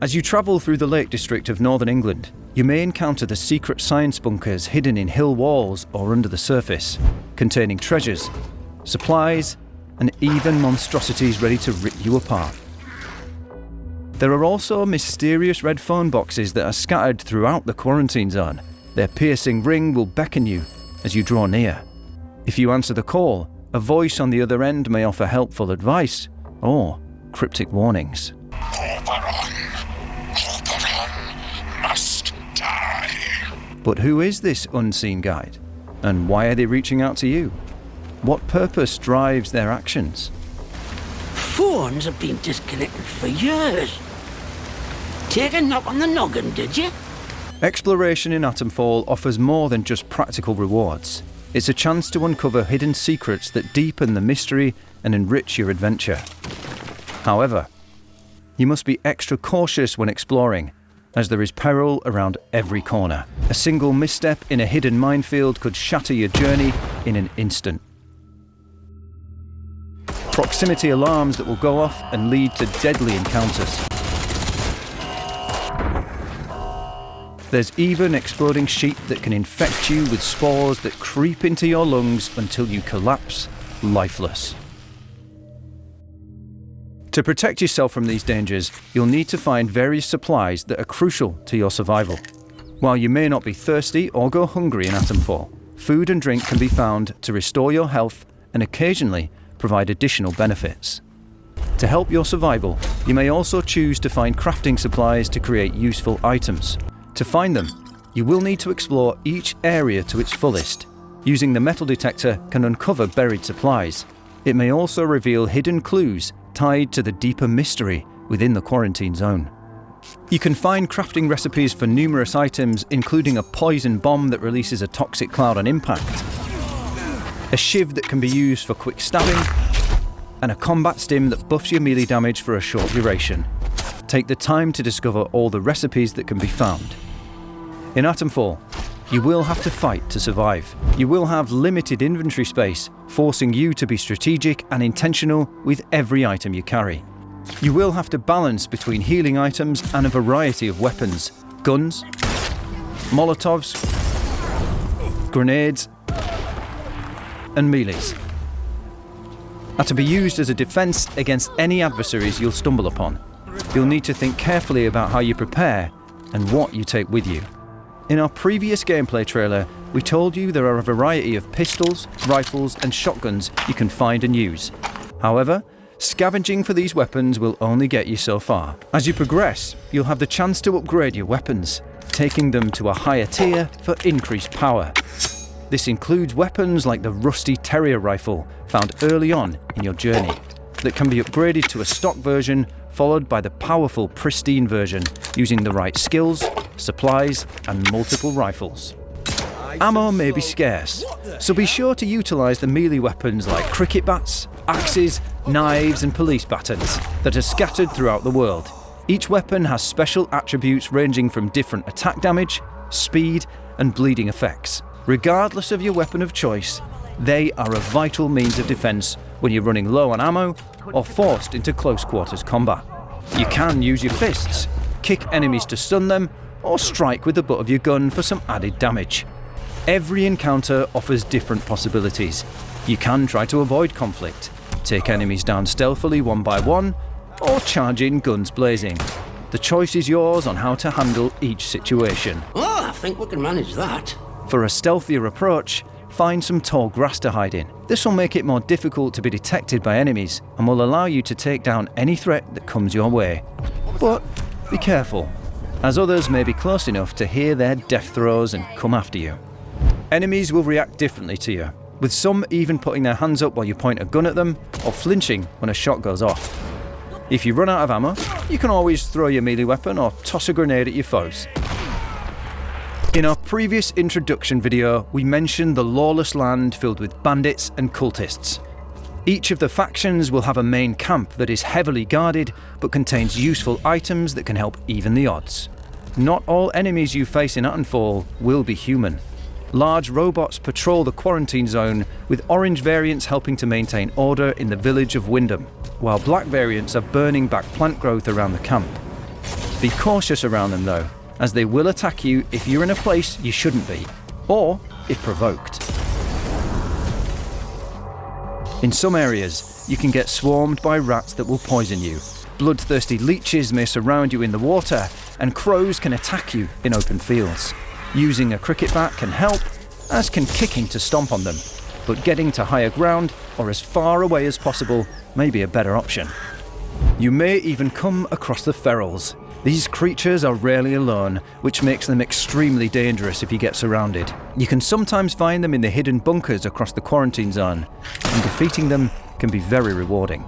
As you travel through the Lake District of northern England, you may encounter the secret science bunkers hidden in hill walls or under the surface, containing treasures, supplies, and even monstrosities ready to rip you apart. There are also mysterious red phone boxes that are scattered throughout the quarantine zone. Their piercing ring will beckon you as you draw near. If you answer the call, a voice on the other end may offer helpful advice or cryptic warnings. Corporon must die. But who is this unseen guide? And why are they reaching out to you? What purpose drives their actions? Phones have been disconnected for years. Take a knock on the noggin, did you? Exploration in Atomfall offers more than just practical rewards. It's a chance to uncover hidden secrets that deepen the mystery and enrich your adventure. However, you must be extra cautious when exploring, as there is peril around every corner. A single misstep in a hidden minefield could shatter your journey in an instant. Proximity alarms that will go off and lead to deadly encounters. There's even exploding sheep that can infect you with spores that creep into your lungs until you collapse lifeless. To protect yourself from these dangers, you'll need to find various supplies that are crucial to your survival. While you may not be thirsty or go hungry in Atomfall, food and drink can be found to restore your health and occasionally provide additional benefits. To help your survival, you may also choose to find crafting supplies to create useful items. To find them, you will need to explore each area to its fullest. Using the metal detector can uncover buried supplies. It may also reveal hidden clues tied to the deeper mystery within the quarantine zone. You can find crafting recipes for numerous items, including a poison bomb that releases a toxic cloud on impact, a shiv that can be used for quick stabbing, and a combat stim that buffs your melee damage for a short duration. Take the time to discover all the recipes that can be found. In Atomfall, you will have to fight to survive. You will have limited inventory space, forcing you to be strategic and intentional with every item you carry. You will have to balance between healing items and a variety of weapons, guns, Molotovs, grenades, and melees, are to be used as a defense against any adversaries you'll stumble upon. You'll need to think carefully about how you prepare and what you take with you. In our previous gameplay trailer, we told you there are a variety of pistols, rifles, and shotguns you can find and use. However, scavenging for these weapons will only get you so far. As you progress, you'll have the chance to upgrade your weapons, taking them to a higher tier for increased power. This includes weapons like the rusty terrier rifle found early on in your journey, that can be upgraded to a stock version followed by the powerful pristine version using the right skills, supplies, and multiple rifles. Ammo may be scarce, so be sure to utilise the melee weapons like cricket bats, axes, knives, and police batons that are scattered throughout the world. Each weapon has special attributes ranging from different attack damage, speed, and bleeding effects. Regardless of your weapon of choice, they are a vital means of defence when you're running low on ammo or forced into close quarters combat. You can use your fists, kick enemies to stun them, or strike with the butt of your gun for some added damage. Every encounter offers different possibilities. You can try to avoid conflict, take enemies down stealthily one by one, or charge in guns blazing. The choice is yours on how to handle each situation. Oh, I think we can manage that. For a stealthier approach, find some tall grass to hide in. This will make it more difficult to be detected by enemies and will allow you to take down any threat that comes your way. But be careful, as others may be close enough to hear their death throes and come after you. Enemies will react differently to you, with some even putting their hands up while you point a gun at them or flinching when a shot goes off. If you run out of ammo, you can always throw your melee weapon or toss a grenade at your foes. In our previous introduction video, we mentioned the lawless land filled with bandits and cultists. Each of the factions will have a main camp that is heavily guarded but contains useful items that can help even the odds. Not all enemies you face in Atomfall will be human. Large robots patrol the quarantine zone, with orange variants helping to maintain order in the village of Wyndham, while black variants are burning back plant growth around the camp. Be cautious around them though, as they will attack you if you're in a place you shouldn't be, or if provoked. In some areas, you can get swarmed by rats that will poison you. Bloodthirsty leeches may surround you in the water, and crows can attack you in open fields. Using a cricket bat can help, as can kicking to stomp on them, but getting to higher ground or as far away as possible may be a better option. You may even come across the ferals. These creatures are rarely alone, which makes them extremely dangerous if you get surrounded. You can sometimes find them in the hidden bunkers across the quarantine zone, and defeating them can be very rewarding.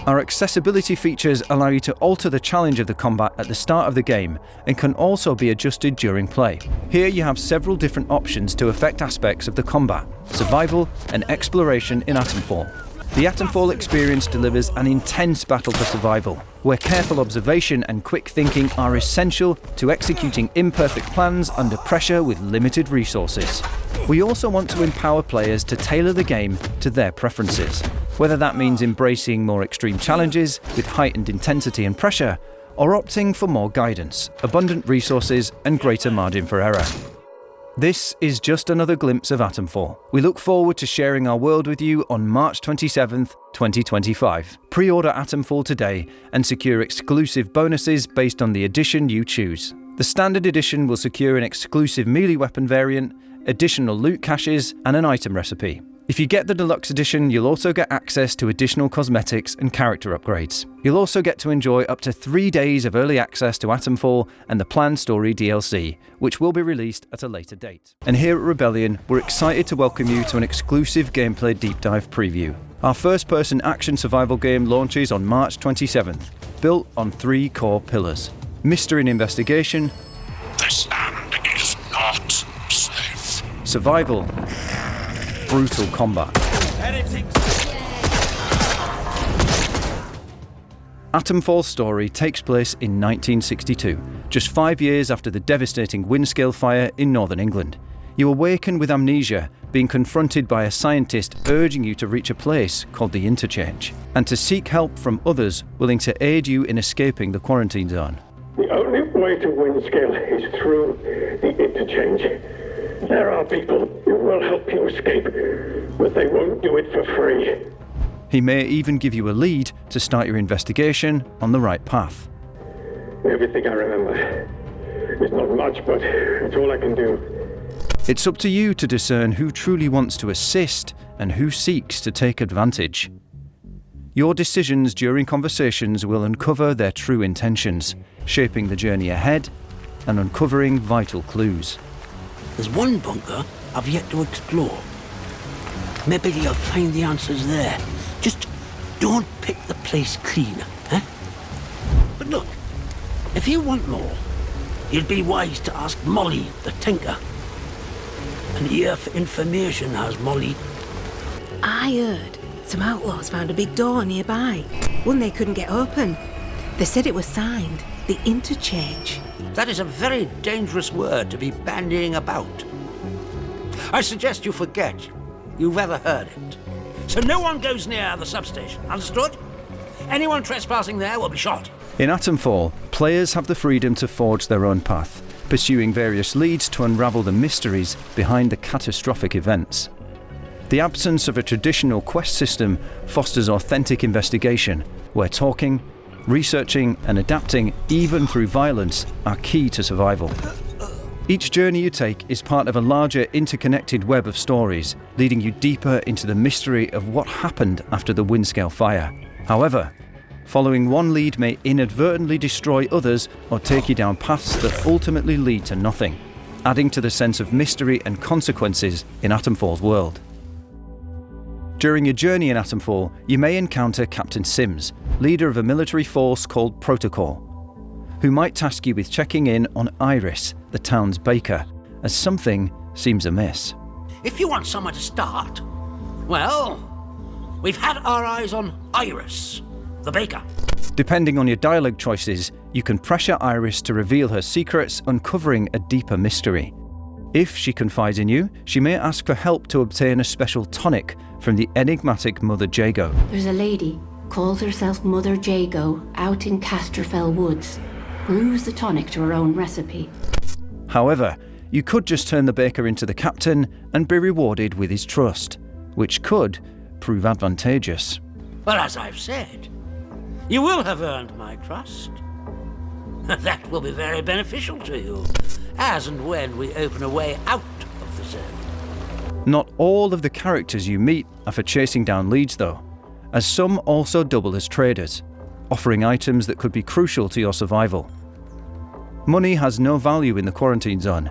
Our accessibility features allow you to alter the challenge of the combat at the start of the game and can also be adjusted during play. Here you have several different options to affect aspects of the combat, survival and exploration in Atomfall. The Atomfall experience delivers an intense battle for survival, where careful observation and quick thinking are essential to executing imperfect plans under pressure with limited resources. We also want to empower players to tailor the game to their preferences, whether that means embracing more extreme challenges with heightened intensity and pressure, or opting for more guidance, abundant resources, and greater margin for error. This is just another glimpse of Atomfall. We look forward to sharing our world with you on March 27th, 2025. Pre-order Atomfall today and secure exclusive bonuses based on the edition you choose. The standard edition will secure an exclusive melee weapon variant, additional loot caches, and an item recipe. If you get the deluxe edition, you'll also get access to additional cosmetics and character upgrades. You'll also get to enjoy up to 3 days of early access to Atomfall and the planned story DLC, which will be released at a later date. And here at Rebellion, we're excited to welcome you to an exclusive gameplay deep dive preview. Our first-person action survival game launches on March 27th, built on 3 core pillars: mystery and investigation, This land is not safe. survival, brutal combat. Atomfall's story takes place in 1962, just 5 years after the devastating Windscale fire in northern England. You awaken with amnesia, being confronted by a scientist urging you to reach a place called the Interchange, and to seek help from others willing to aid you in escaping the quarantine zone. The only way to Windscale is through the Interchange. There are people who will help you escape, but they won't do it for free. He may even give you a lead to start your investigation on the right path. Everything I remember is not much, but it's all I can do. It's up to you to discern who truly wants to assist and who seeks to take advantage. Your decisions during conversations will uncover their true intentions, shaping the journey ahead and uncovering vital clues. There's one bunker I've yet to explore. Maybe you'll find the answers there. Just don't pick the place clean, eh? But look, if you want more, you'd be wise to ask Molly, the tinker. An ear for information has Molly. I heard some outlaws found a big door nearby, one they couldn't get open. They said it was signed the Interchange. That is a very dangerous word to be bandying about. I suggest you forget you've ever heard it. So no one goes near the substation, understood? Anyone trespassing there will be shot. In Atomfall, players have the freedom to forge their own path, pursuing various leads to unravel the mysteries behind the catastrophic events. The absence of a traditional quest system fosters authentic investigation, where talking, researching and adapting, even through violence, are key to survival. Each journey you take is part of a larger interconnected web of stories, leading you deeper into the mystery of what happened after the Windscale fire. However, following one lead may inadvertently destroy others or take you down paths that ultimately lead to nothing, adding to the sense of mystery and consequences in Atomfall's world. During your journey in Atomfall, you may encounter Captain Sims, leader of a military force called Protocol, who might task you with checking in on Iris, the town's baker, as something seems amiss. If you want somewhere to start, well, we've had our eyes on Iris, the baker. Depending on your dialogue choices, you can pressure Iris to reveal her secrets, uncovering a deeper mystery. If she confides in you, she may ask for help to obtain a special tonic from the enigmatic Mother Jago. There's a lady, calls herself Mother Jago, out in Casterfell Woods. brews the tonic to her own recipe. However, you could just turn the baker into the captain and be rewarded with his trust, which could prove advantageous. Well, as I've said, you will have earned my trust. That will be very beneficial to you, as and when we open a way out of the zone. Not all of the characters you meet are for chasing down leads though, as some also double as traders, offering items that could be crucial to your survival. Money has no value in the quarantine zone.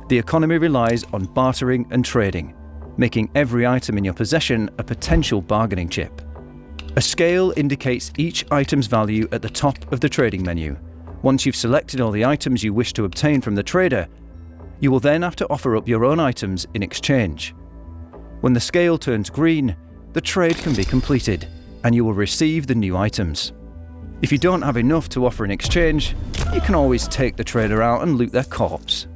The economy relies on bartering and trading, making every item in your possession a potential bargaining chip. A scale indicates each item's value at the top of the trading menu. Once you've selected all the items you wish to obtain from the trader, you will then have to offer up your own items in exchange. When the scale turns green, the trade can be completed, and you will receive the new items. If you don't have enough to offer in exchange, you can always take the trader out and loot their corpse.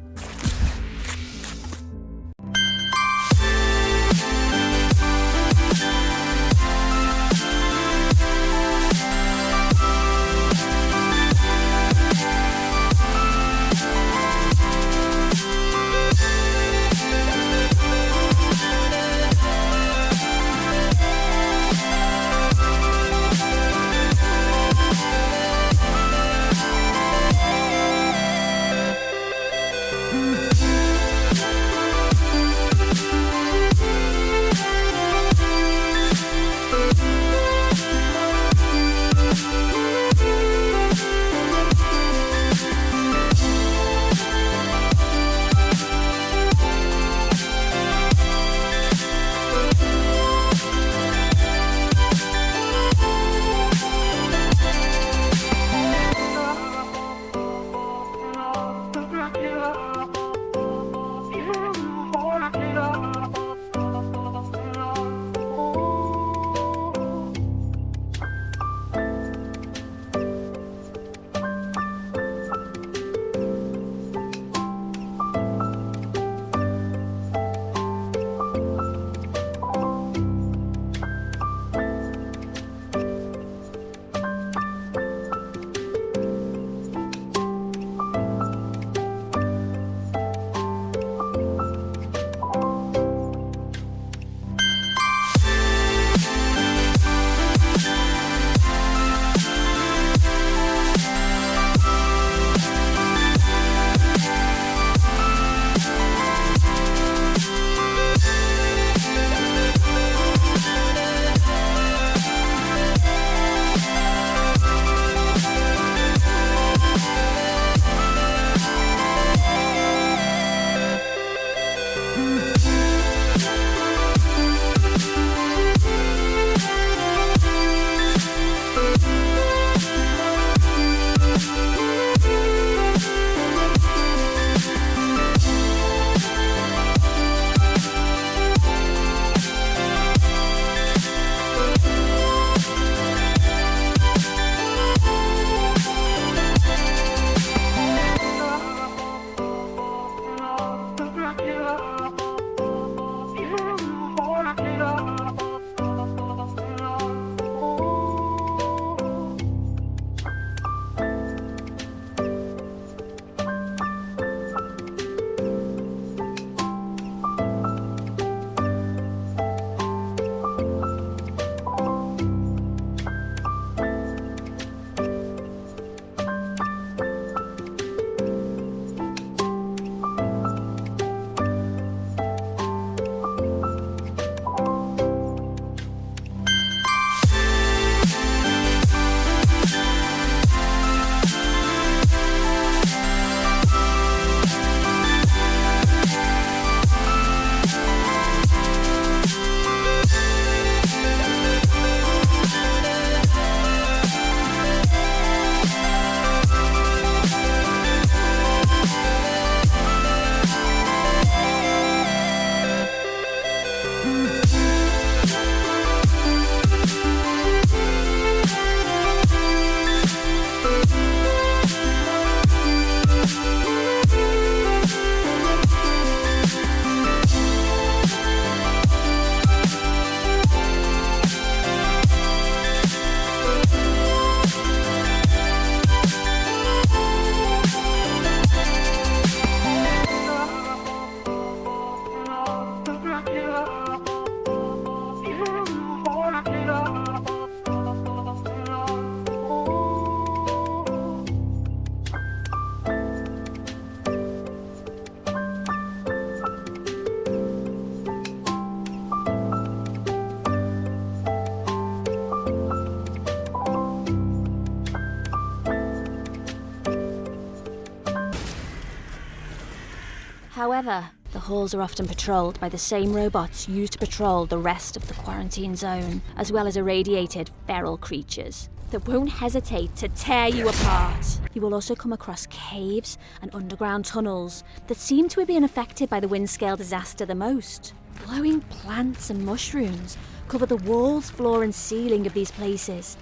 However, the halls are often patrolled by the same robots used to patrol the rest of the quarantine zone, as well as irradiated feral creatures that won't hesitate to tear you apart. You will also come across caves and underground tunnels that seem to have been affected by the Windscale disaster the most. Glowing plants and mushrooms cover the walls, floor and ceiling of these places,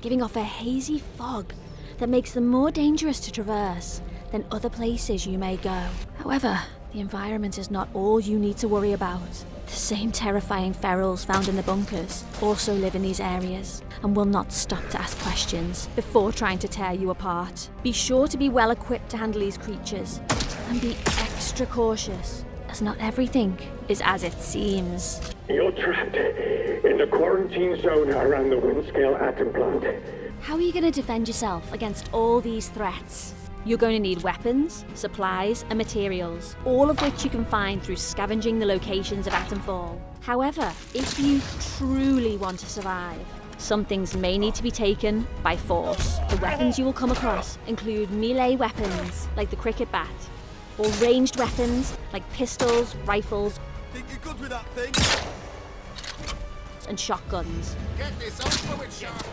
giving off a hazy fog that makes them more dangerous to traverse than other places you may go. However, the environment is not all you need to worry about. The same terrifying ferals found in the bunkers also live in these areas and will not stop to ask questions before trying to tear you apart. Be sure to be well equipped to handle these creatures and be extra cautious, as not everything is as it seems. You're trapped in the quarantine zone around the Windscale atom plant. How are you going to defend yourself against all these threats? You're going to need weapons, supplies, and materials, all of which you can find through scavenging the locations of Atomfall. However, if you truly want to survive, some things may need to be taken by force. The weapons you will come across include melee weapons, like the cricket bat, or ranged weapons, like pistols, rifles, Think you're good with that thing? and shotguns, Get this over with, sharp.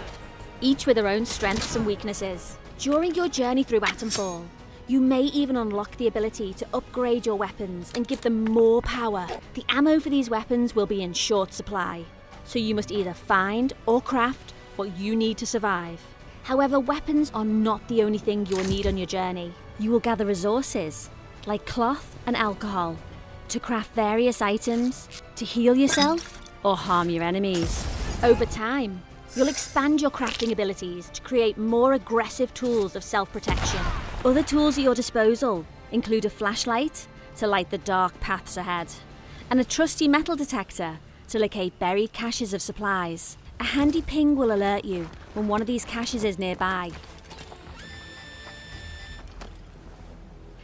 each with their own strengths and weaknesses. During your journey through Atomfall, you may even unlock the ability to upgrade your weapons and give them more power. The ammo for these weapons will be in short supply, so you must either find or craft what you need to survive. However, weapons are not the only thing you will need on your journey. You will gather resources, like cloth and alcohol, to craft various items, to heal yourself or harm your enemies. Over time, you'll expand your crafting abilities to create more aggressive tools of self-protection. Other tools at your disposal include a flashlight to light the dark paths ahead, and a trusty metal detector to locate buried caches of supplies. A handy ping will alert you when one of these caches is nearby,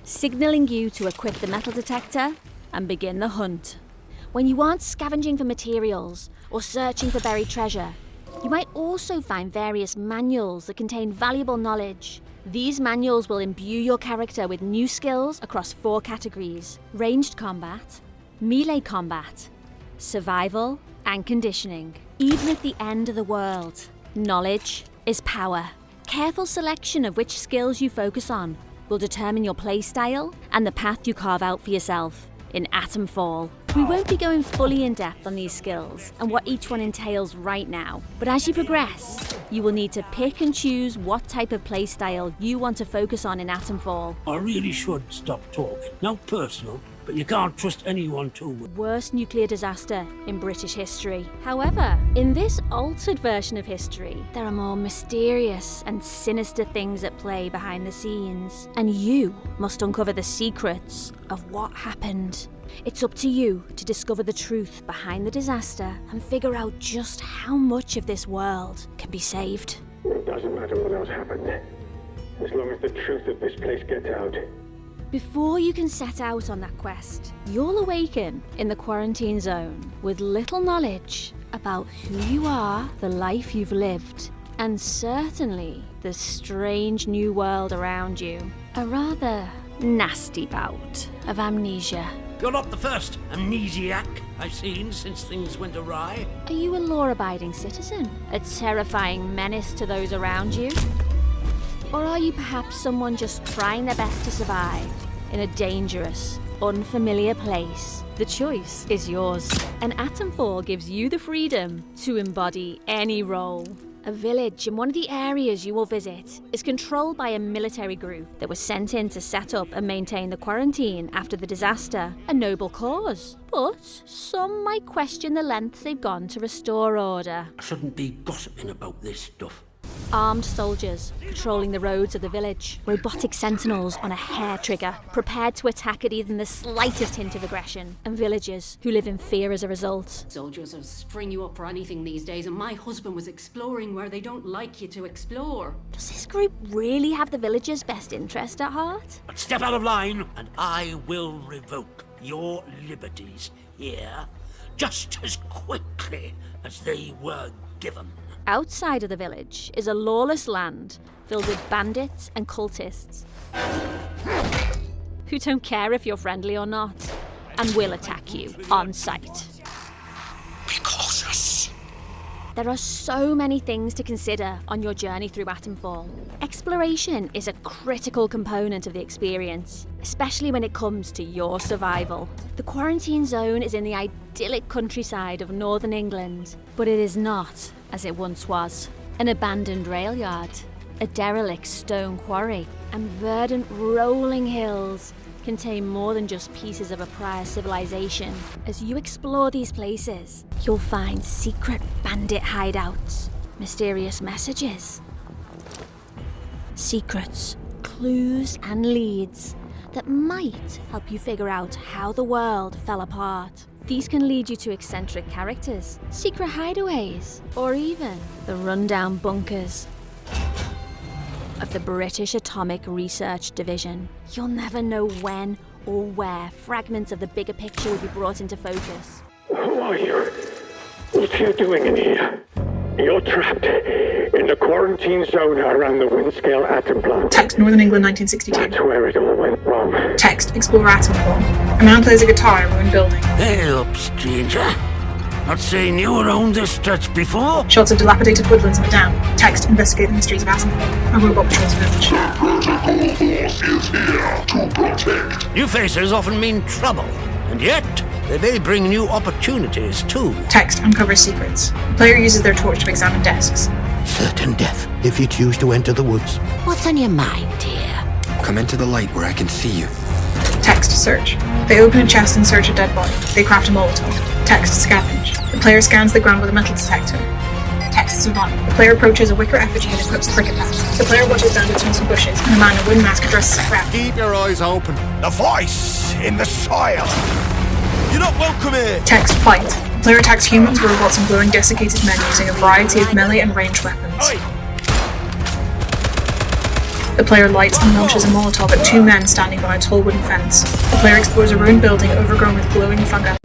signalling you to equip the metal detector and begin the hunt. When you aren't scavenging for materials or searching for buried treasure, you might also find various manuals that contain valuable knowledge. These manuals will imbue your character with new skills across 4 categories: ranged combat, melee combat, survival, and conditioning. Even at the end of the world, knowledge is power. Careful selection of which skills you focus on will determine your playstyle and the path you carve out for yourself in Atomfall. We won't be going fully in depth on these skills and what each one entails right now, but as you progress, you will need to pick and choose what type of playstyle you want to focus on in Atomfall. I really should stop talking. Not personal, but you can't trust anyone too. Worst nuclear disaster in British history. However, in this altered version of history, there are more mysterious and sinister things at play behind the scenes, and you must uncover the secrets of what happened. It's up to you to discover the truth behind the disaster and figure out just how much of this world can be saved. It doesn't matter what else happened, as long as the truth of this place gets out. Before you can set out on that quest, you'll awaken in the quarantine zone with little knowledge about who you are, the life you've lived, and certainly the strange new world around you. A rather nasty bout of amnesia. You're not the first amnesiac I've seen since things went awry. Are you a law-abiding citizen? A terrifying menace to those around you? Or are you perhaps someone just trying their best to survive in a dangerous, unfamiliar place? The choice is yours, and Atomfall gives you the freedom to embody any role. A village in one of the areas you will visit is controlled by a military group that was sent in to set up and maintain the quarantine after the disaster. A noble cause, but some might question the lengths they've gone to restore order. I shouldn't be gossiping about this stuff. Armed soldiers patrolling the roads of the village, robotic sentinels on a hair trigger, prepared to attack at even the slightest hint of aggression, and villagers who live in fear as a result. Soldiers will string you up for anything these days, and my husband was exploring where they don't like you to explore. Does this group really have the villagers' best interest at heart? But step out of line, and I will revoke your liberties here just as quickly as they were given. Outside of the village is a lawless land filled with bandits and cultists. who don't care if you're friendly or not, and will attack you on sight. Be cautious. There are so many things to consider on your journey through Atomfall. Exploration is a critical component of the experience, especially when it comes to your survival. The quarantine zone is in the idyllic countryside of northern England, but it is not as it once was. An abandoned rail yard, a derelict stone quarry, and verdant rolling hills contain more than just pieces of a prior civilization. As you explore these places, you'll find secret bandit hideouts, mysterious messages, secrets, clues, and leads that might help you figure out how the world fell apart. These can lead you to eccentric characters, secret hideaways, or even the rundown bunkers of the British Atomic Research Division. You'll never know when or where fragments of the bigger picture will be brought into focus. Who are you? What are you doing in here? You're trapped in the quarantine zone around the Windscale atom plant. Text, Northern England, 1962. That's where it all went wrong. Text, Explore Atomfall. A man plays a guitar in a ruined building. Hey up, stranger. Not saying you were on this stretch before? Shots of dilapidated woodlands of a dam. Text, Investigate the mysteries of Atomfall. A robot patrols a village. Protocol Force is here to protect. New faces often mean trouble, and yet they may bring new opportunities too. Text, Uncovers secrets. The player uses their torch to examine desks. Certain death if you choose to enter the woods. What's on your mind, dear? Come into the light where I can see you. Text, Search. They open a chest and search a dead body. They craft a Molotov. Text, Scavenge. The player scans the ground with a metal detector. Text, Survive. The player approaches a wicker effigy and equips the cricket bat. The player watches bandits from some bushes, and a man in a wind mask addresses a crowd. Keep your eyes open. The voice in the soil. You're not welcome here. Text, Fight. The player attacks humans, robots, and glowing desiccated men using a variety of melee and ranged weapons. The player lights and launches a Molotov at two men standing by a tall wooden fence. The player explores a ruined building overgrown with glowing fungi.